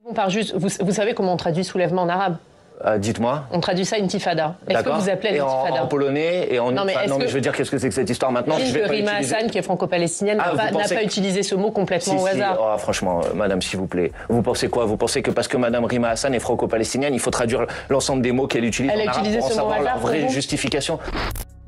Vous savez comment on traduit soulèvement en arabe? Dites-moi. On traduit ça intifada. Est-ce que vous appelez l'intifada en polonais et en... Non, mais je veux dire, qu'est-ce que c'est que cette histoire maintenant? Rima Hassan, qui est franco-palestinienne, n'a pas utilisé ce mot complètement au hasard. Oh, franchement, madame, s'il vous plaît. Vous pensez quoi? Vous pensez que parce que madame Rima Hassan est franco-palestinienne, il faut traduire l'ensemble des mots qu'elle utilise en arabe pour savoir la vraie justification?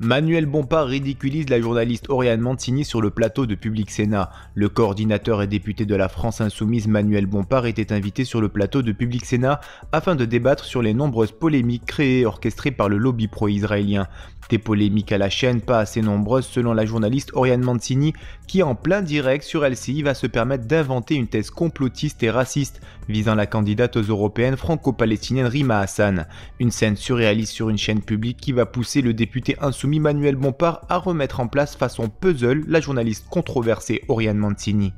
Manuel Bompard ridiculise la journaliste Oriane Mancini sur le plateau de Public Sénat. Le coordinateur et député de la France Insoumise Manuel Bompard était invité sur le plateau de Public Sénat afin de débattre sur les nombreuses polémiques créées et orchestrées par le lobby pro-israélien. Des polémiques à la chaîne pas assez nombreuses selon la journaliste Oriane Mancini qui en plein direct sur LCI va se permettre d'inventer une thèse complotiste et raciste visant la candidate aux européennes franco-palestinienne Rima Hassan. Une scène surréaliste sur une chaîne publique qui va pousser le député insoumis Manuel Bompard à remettre en place façon puzzle la journaliste controversée Oriane Mancini.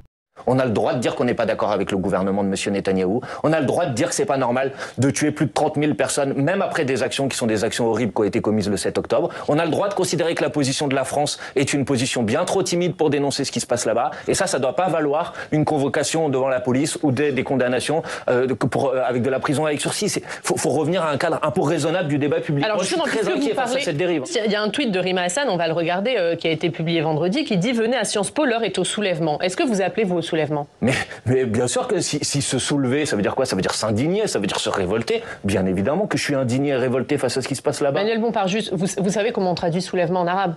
On a le droit de dire qu'on n'est pas d'accord avec le gouvernement de M. Netanyahou. On a le droit de dire que c'est pas normal de tuer plus de 30 000 personnes, même après des actions qui sont des actions horribles qui ont été commises le 7 octobre. On a le droit de considérer que la position de la France est une position bien trop timide pour dénoncer ce qui se passe là-bas. Et ça doit pas valoir une convocation devant la police ou des condamnations avec de la prison avec sursis. Faut revenir à un cadre un peu raisonnable du débat public. Alors, moi, je suis très inquiet face à cette dérive. Il y a un tweet de Rima Hassan, on va le regarder, qui a été publié vendredi, qui dit « Venez à Sciences Po, l'heure est au soulèvement ». Est-ce que vous appelez vous au soulèvement? Mais bien sûr que si se soulever, ça veut dire quoi? Ça veut dire s'indigner, ça veut dire se révolter. Bien évidemment que je suis indigné et révolté face à ce qui se passe là-bas. Manuel Bompard, vous savez comment on traduit soulèvement en arabe?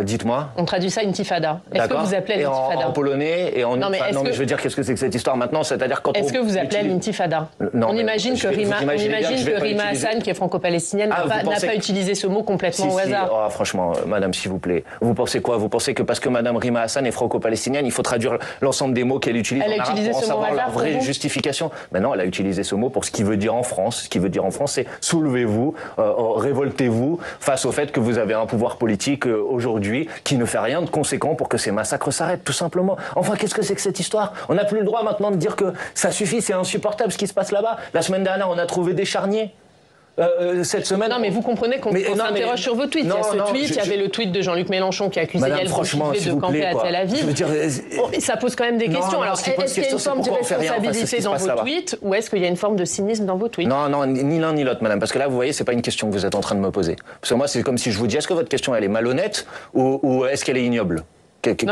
Dites-moi. On traduit ça intifada. Est-ce que vous appelez l'intifada? En polonais et en... Non, mais je veux dire, qu'est-ce que c'est que cette histoire maintenant? C'est-à-dire quand Est-ce que vous appelez l'intifada? On imagine que Rima Hassan, qui est franco-palestinienne, n'a pas utilisé ce mot complètement au hasard. Oh, franchement, madame, s'il vous plaît. Vous pensez quoi? Vous pensez que parce que madame Rima Hassan est franco-palestinienne, il faut traduire l'ensemble des mots qu'elle utilise en arabe pour savoir la vraie justification? Mais non, elle a utilisé ce mot pour ce qu'il veut dire en France. Ce qu'il veut dire en France, c'est soulevez-vous, révoltez-vous face au fait que vous avez un pouvoir politique aujourd'hui qui ne fait rien de conséquent pour que ces massacres s'arrêtent, tout simplement. Enfin, qu'est-ce que c'est que cette histoire? On n'a plus le droit maintenant de dire que ça suffit, c'est insupportable ce qui se passe là-bas. La semaine dernière, on a trouvé des charniers. Cette semaine... Non, mais vous comprenez qu'on s'interroge sur vos tweets. Il y a ce tweet, il y avait le tweet de Jean-Luc Mélenchon qui accusait Yael Braun-Pivet de camper à Tel Aviv. Ça pose quand même des questions. Alors, est-ce qu'il y a une forme de responsabilité dans vos tweets ou est-ce qu'il y a une forme de cynisme dans vos tweets? Non, ni l'un ni l'autre, madame. Parce que là, vous voyez, c'est pas une question que vous êtes en train de me poser. Parce que moi, c'est comme si je vous dis, est-ce que votre question, elle est malhonnête ou est-ce qu'elle est ignoble? Non,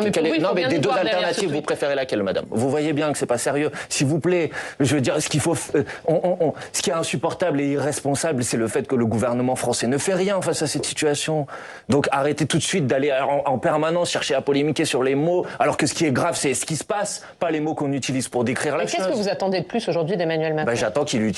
mais des deux alternatives, vous préférez laquelle, madame? Vous voyez bien que c'est pas sérieux. S'il vous plaît, je veux dire, ce qu'il faut, ce qui est insupportable et irresponsable, c'est le fait que le gouvernement français ne fait rien face à cette situation. Donc arrêtez tout de suite d'aller en permanence chercher à polémiquer sur les mots, alors que ce qui est grave, c'est ce qui se passe, pas les mots qu'on utilise pour décrire la chose. Qu'est-ce que vous attendez de plus aujourd'hui d'Emmanuel Macron? J'attends qu'il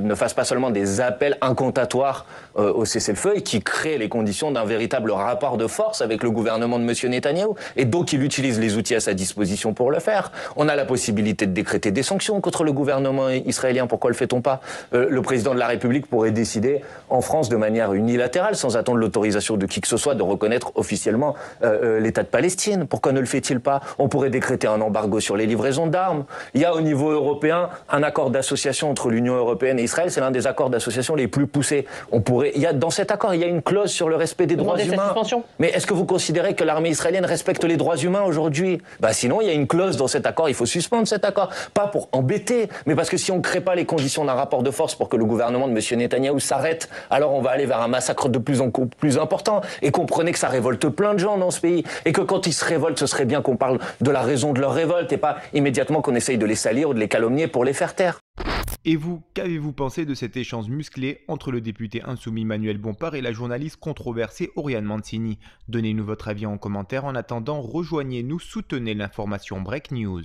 ne fasse pas seulement des appels incantatoires au cessez-le-feu et qu'il crée les conditions d'un véritable rapport de force avec le gouvernement de M. Netanyahou. Et donc, il utilise les outils à sa disposition pour le faire. On a la possibilité de décréter des sanctions contre le gouvernement israélien. Pourquoi le fait-on pas? Le président de la République pourrait décider en France de manière unilatérale, sans attendre l'autorisation de qui que ce soit, de reconnaître officiellement l'État de Palestine. Pourquoi ne le fait-il pas? On pourrait décréter un embargo sur les livraisons d'armes. Il y a au niveau européen un accord d'association entre l'Union européenne et Israël. C'est l'un des accords d'association les plus poussés. Dans cet accord, il y a une clause sur le respect des droits humains. Mais est-ce que vous considérez que l'armée israélienne respecte les droits humains aujourd'hui? Sinon, il y a une clause dans cet accord, il faut suspendre cet accord. Pas pour embêter, mais parce que si on ne crée pas les conditions d'un rapport de force pour que le gouvernement de M. Netanyahou s'arrête, alors on va aller vers un massacre de plus en plus important. Et comprenez que ça révolte plein de gens dans ce pays. Et que quand ils se révoltent, ce serait bien qu'on parle de la raison de leur révolte et pas immédiatement qu'on essaye de les salir ou de les calomnier pour les faire taire. Et vous, qu'avez-vous pensé de cet échange musclé entre le député insoumis Manuel Bompard et la journaliste controversée Oriane Mancini? Donnez-nous votre avis en commentaire. En attendant, rejoignez-nous, soutenez l'information Break News.